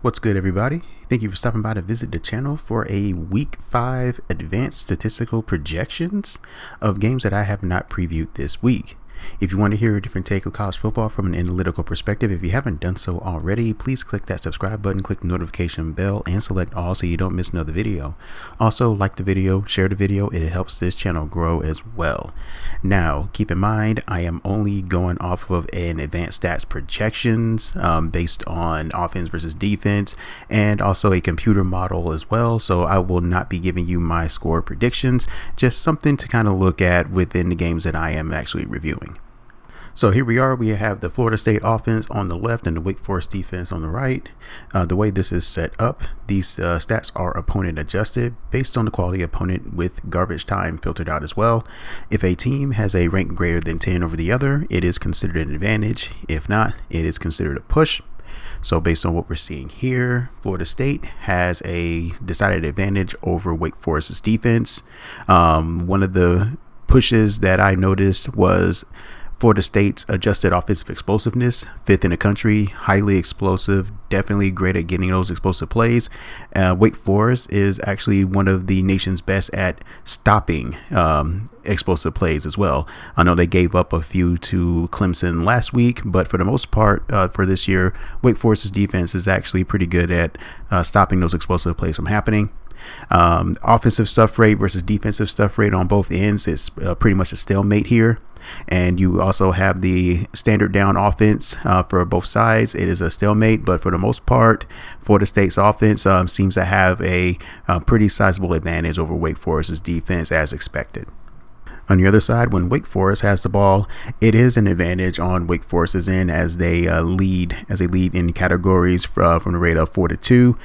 What's good, everybody? Thank you for stopping by to visit the channel for a Week 5 advanced statistical projections of games that I have not previewed this week. If you want to hear a different take of college football from an analytical perspective, if you haven't done so already, please click that subscribe button, click the notification bell, and select all so you don't miss another video. Also, like the video, share the video, it helps this channel grow as well. Now, keep in mind, I am only going off of an advanced stats projections based on offense versus defense, and also a computer model as well, so I will not be giving you my score predictions, just something to kind of look at within the games that I am actually reviewing. So here we are. We have the Florida State offense on the left and the Wake Forest defense on the right. The way this is set up, these stats are opponent adjusted based on the quality opponent with garbage time filtered out as well. If a team has a rank greater than 10 over the other, it is considered an advantage. If not, it is considered a push. So based on what we're seeing here, Florida State has a decided advantage over Wake Forest's defense. One of the pushes that I noticed was Florida State's adjusted offensive explosiveness, 5th in the country, highly explosive, definitely great at getting those explosive plays. Wake Forest is actually one of the nation's best at stopping explosive plays as well. I know they gave up a few to Clemson last week, but for the most part for this year, Wake Forest's defense is actually pretty good at stopping those explosive plays from happening. Offensive stuff rate versus defensive stuff rate on both ends is pretty much a stalemate here. And you also have the standard down offense for both sides. It is a stalemate, but for the most part, Florida State's offense seems to have a pretty sizable advantage over Wake Forest's defense as expected. On the other side, when Wake Forest has the ball, it is an advantage on Wake Forest's end as they lead in categories from the rate of 4-2.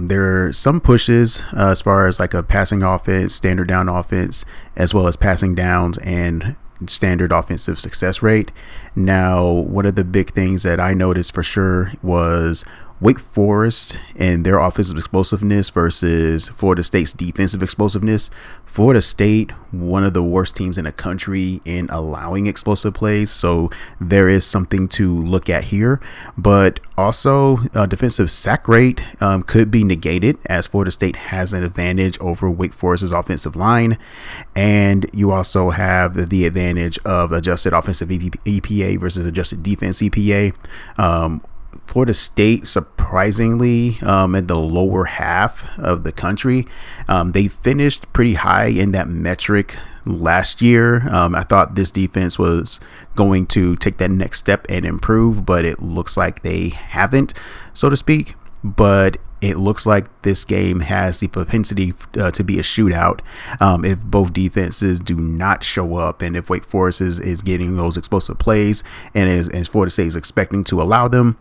There are some pushes as far as like a passing offense, standard down offense, as well as passing downs and standard offensive success rate. Now, one of the big things that I noticed for sure was Wake Forest and their offensive explosiveness versus Florida State's defensive explosiveness. Florida State, one of the worst teams in the country in allowing explosive plays, so there is something to look at here. But also, defensive sack rate could be negated as Florida State has an advantage over Wake Forest's offensive line, and you also have the advantage of adjusted offensive EPA versus adjusted defense EPA. Florida State, surprisingly, in the lower half of the country, they finished pretty high in that metric last year. I thought this defense was going to take that next step and improve, but it looks like they haven't, so to speak. But it looks like this game has the propensity to be a shootout if both defenses do not show up, and if Wake Forest is getting those explosive plays and as Florida State is expecting to allow them.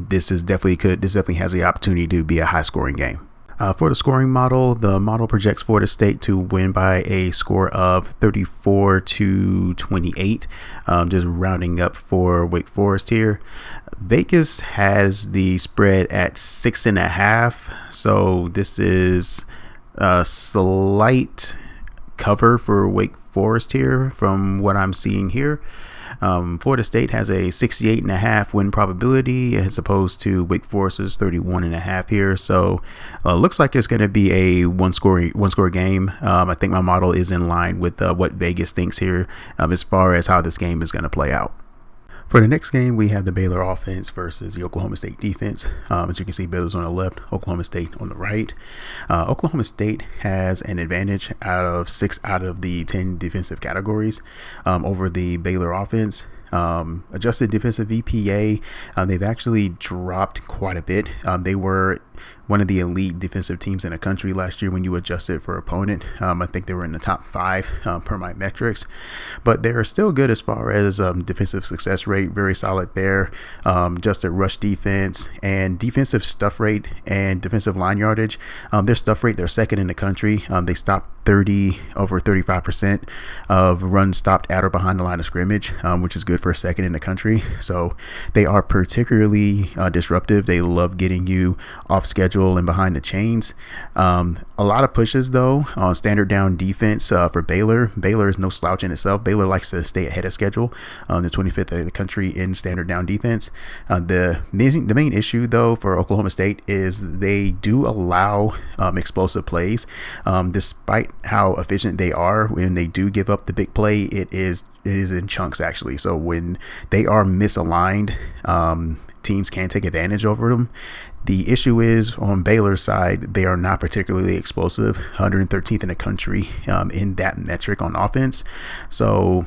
This definitely has the opportunity to be a high scoring game. For the scoring model, the model projects Florida State to win by a score of 34-28, just rounding up for Wake Forest here. Vegas has the spread at 6.5, so this is a slight cover for Wake Forest here from what I'm seeing here. Florida State has a 68.5 win probability as opposed to Wake Forest's 31.5 here. So looks like it's going to be a one score game. I think my model is in line with what Vegas thinks here as far as how this game is going to play out. For the next game, we have the Baylor offense versus the Oklahoma State defense. As you can see, Baylor's on the left, Oklahoma State on the right. Oklahoma State has an advantage out of 6 out of the 10 defensive categories over the Baylor offense. Adjusted defensive EPA, they've actually dropped quite a bit. They were one of the elite defensive teams in the country last year when you adjust it for opponent. I think they were in the top 5 per my metrics, but they're still good as far as defensive success rate, very solid there. Adjusted rush defense and defensive stuff rate and defensive line yardage. Their stuff rate, they're second in the country. They stopped over 35% of runs stopped at or behind the line of scrimmage, which is good for a second in the country. So they are particularly disruptive. They love getting you off schedule and behind the chains. A lot of pushes though on standard down defense for Baylor. Baylor is no slouch in itself. Baylor likes to stay ahead of schedule, the 25th of the country in standard down defense. The main issue though for Oklahoma State is they do allow explosive plays. Despite how efficient they are, when they do give up the big play, it is in chunks actually. So when they are misaligned, teams can take advantage over them. The issue is on Baylor's side, they are not particularly explosive, 113th in the country in that metric on offense. So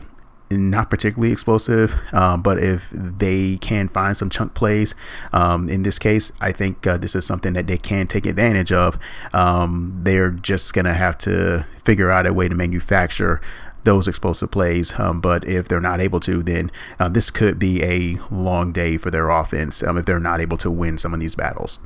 not particularly explosive, but if they can find some chunk plays, in this case, I think this is something that they can take advantage of. They're just going to have to figure out a way to manufacture those explosive plays, but if they're not able to, then this could be a long day for their offense if they're not able to win some of these battles.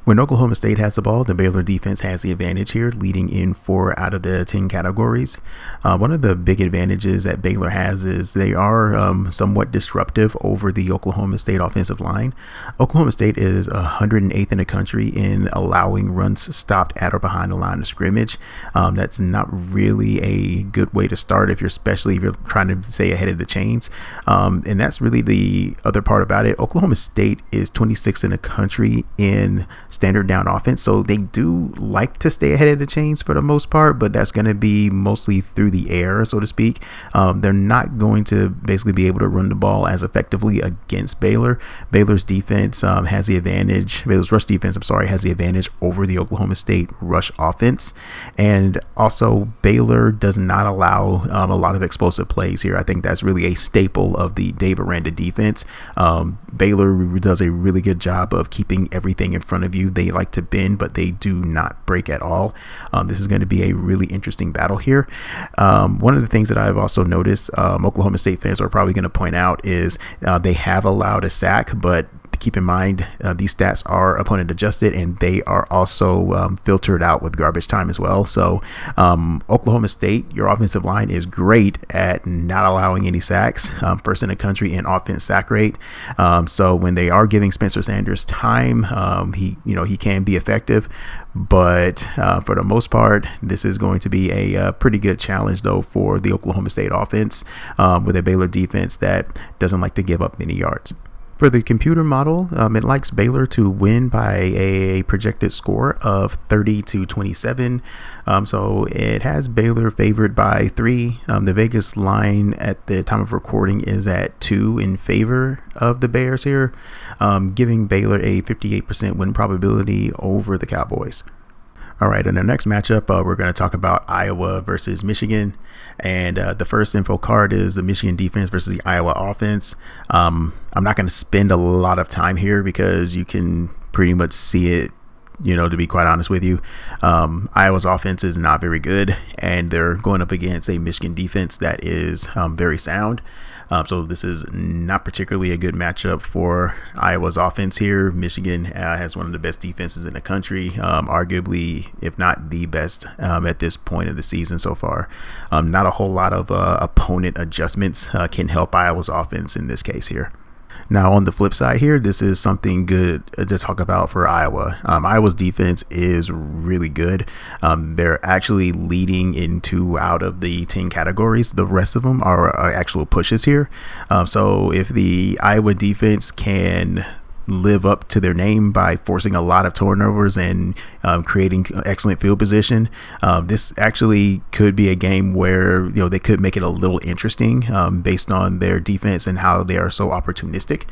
When Oklahoma State has the ball, the Baylor defense has the advantage here, leading in 4 out of the 10 categories. One of the big advantages that Baylor has is they are somewhat disruptive over the Oklahoma State offensive line. Oklahoma State is 108th in the country in allowing runs stopped at or behind the line of scrimmage. That's not really a good way to start, especially if you're trying to stay ahead of the chains. And that's really the other part about it. Oklahoma State is 26th in the country in standard down offense, so they do like to stay ahead of the chains for the most part, but that's going to be mostly through the air, so to speak. They're not going to basically be able to run the ball as effectively against Baylor. Baylor's defense has the advantage. Baylor's rush defense, has the advantage over the Oklahoma State rush offense, and also Baylor does not allow a lot of explosive plays here. I think that's really a staple of the Dave Aranda defense. Baylor does a really good job of keeping everything in front of you. They like to bend, but they do not break at all. This is going to be a really interesting battle here. One of the things that I've also noticed Oklahoma State fans are probably going to point out is they have allowed a sack, but keep in mind these stats are opponent adjusted, and they are also filtered out with garbage time as well. So Oklahoma State, your offensive line is great at not allowing any sacks, first in the country in offense sack rate. So when they are giving Spencer Sanders time, he can be effective, but for the most part, this is going to be a pretty good challenge though for the Oklahoma State offense with a Baylor defense that doesn't like to give up many yards. For the computer model, it likes Baylor to win by a projected score of 30-27. So it has Baylor favored by 3. The Vegas line at the time of recording is at 2 in favor of the Bears here, giving Baylor a 58% win probability over the Cowboys. All right, in the next matchup, we're going to talk about Iowa versus Michigan. And the first info card is the Michigan defense versus the Iowa offense. I'm not going to spend a lot of time here because you can pretty much see it, to be quite honest with you. Iowa's offense is not very good, and they're going up against a Michigan defense that is very sound. So this is not particularly a good matchup for Iowa's offense here. Michigan has one of the best defenses in the country, arguably, if not the best at this point of the season so far. Not a whole lot of opponent adjustments can help Iowa's offense in this case here. Now, on the flip side here, this is something good to talk about for Iowa. Iowa's defense is really good. They're actually leading in 2 out of the 10 categories. The rest of them are actual pushes here. So if the Iowa defense can live up to their name by forcing a lot of turnovers and creating excellent field position, this actually could be a game where they could make it a little interesting based on their defense and how they are so opportunistic.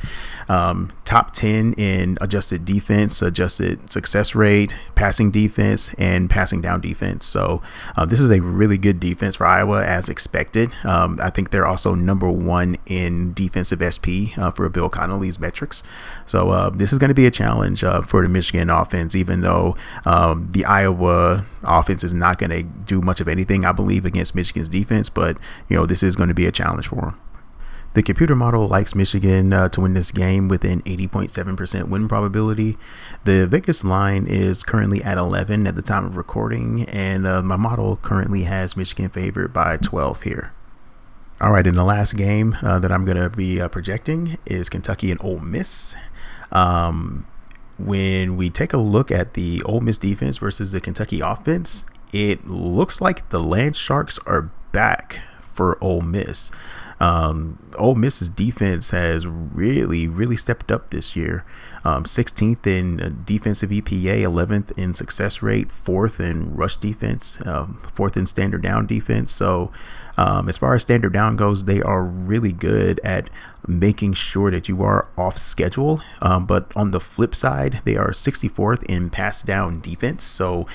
Top 10 in adjusted defense, adjusted success rate, passing defense, and passing down defense. So this is a really good defense for Iowa as expected. I think they're also number 1 in defensive SP for Bill Connolly's metrics. So this is going to be a challenge for the Michigan offense, even though the Iowa offense is not going to do much of anything, I believe, against Michigan's defense. But, this is going to be a challenge for them. The computer model likes Michigan to win this game with an 80.7% win probability. The Vegas line is currently at 11 at the time of recording, and my model currently has Michigan favored by 12 here. All right, in the last game that I'm going to be projecting is Kentucky and Ole Miss. when we take a look at the Ole Miss defense versus the Kentucky offense, it looks like the Land Sharks are back for Ole Miss. Ole Miss's defense has really stepped up this year. 16th in defensive EPA, 11th in success rate, 4th in rush defense, 4th in standard down defense. So as far as standard down goes, they are really good at making sure that you are off schedule. But on the flip side, they are 64th in pass down defense. So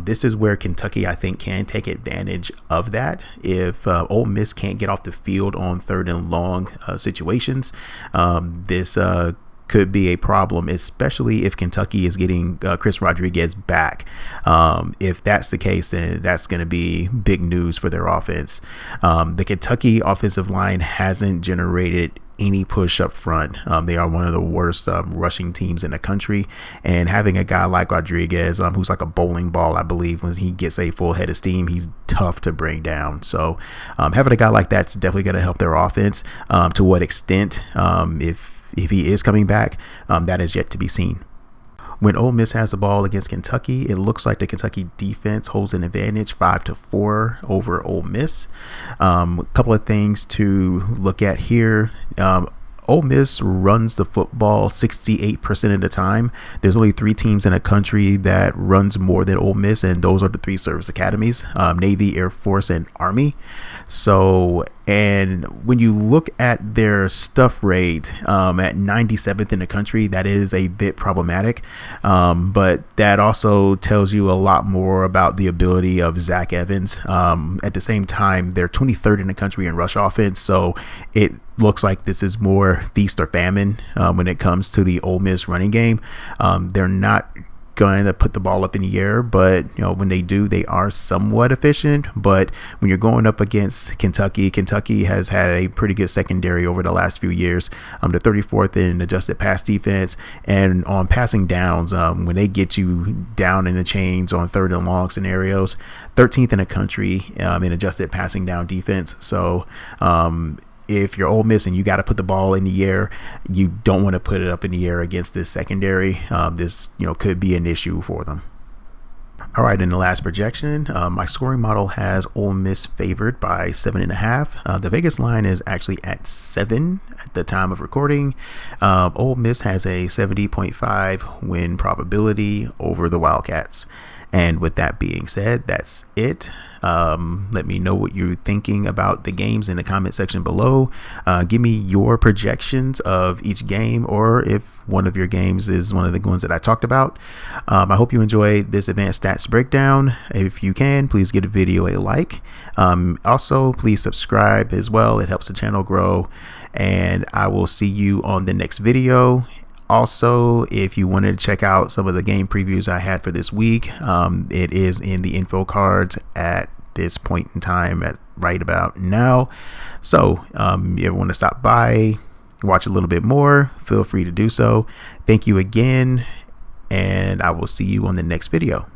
this is where Kentucky, I think, can take advantage of that. If Ole Miss can't get off the field on 3rd and long situations, this could be a problem, especially if Kentucky is getting Chris Rodriguez back. If that's the case, then that's going to be big news for their offense. The Kentucky offensive line hasn't generated any push up front. They are one of the worst rushing teams in the country, and having a guy like Rodriguez, who's like a bowling ball, I believe, when he gets a full head of steam, he's tough to bring down. So having a guy like that's definitely going to help their offense. To what extent, if he is coming back, that is yet to be seen. When Ole Miss has the ball against Kentucky, it looks like the Kentucky defense holds an advantage 5-4 over Ole Miss. A couple of things to look at here. Ole Miss runs the football 68% of the time. There's only 3 teams in the country that runs more than Ole Miss, and those are the 3 service academies, Navy, Air Force, and Army. So, and when you look at their stuff rate at 97th in the country, that is a bit problematic. But that also tells you a lot more about the ability of Zach Evans. At the same time, they're 23rd in the country in rush offense. So it looks like this is more feast or famine when it comes to the Ole Miss running game. They're not going to put the ball up in the air, but when they do, they are somewhat efficient. But when you're going up against Kentucky has had a pretty good secondary over the last few years. The 34th in adjusted pass defense, and on passing downs, when they get you down in the chains on 3rd and long scenarios, 13th in the country in adjusted passing down defense. So if you're Ole Miss and you got to put the ball in the air, you don't want to put it up in the air against this secondary. This could be an issue for them. All right, in the last projection, my scoring model has Ole Miss favored by 7.5. The Vegas line is actually at 7 at the time of recording. Ole Miss has a 70.5 win probability over the Wildcats. And with that being said, that's it. Let me know what you're thinking about the games in the comment section below. Give me your projections of each game, or if one of your games is one of the ones that I talked about. I hope you enjoyed this advanced stats breakdown. If you can, please give the video a like. Also, please subscribe as well. It helps the channel grow. And I will see you on the next video. Also, if you wanted to check out some of the game previews I had for this week, it is in the info cards at this point in time at right about now. So if you ever want to stop by, watch a little bit more, feel free to do so. Thank you again, and I will see you on the next video.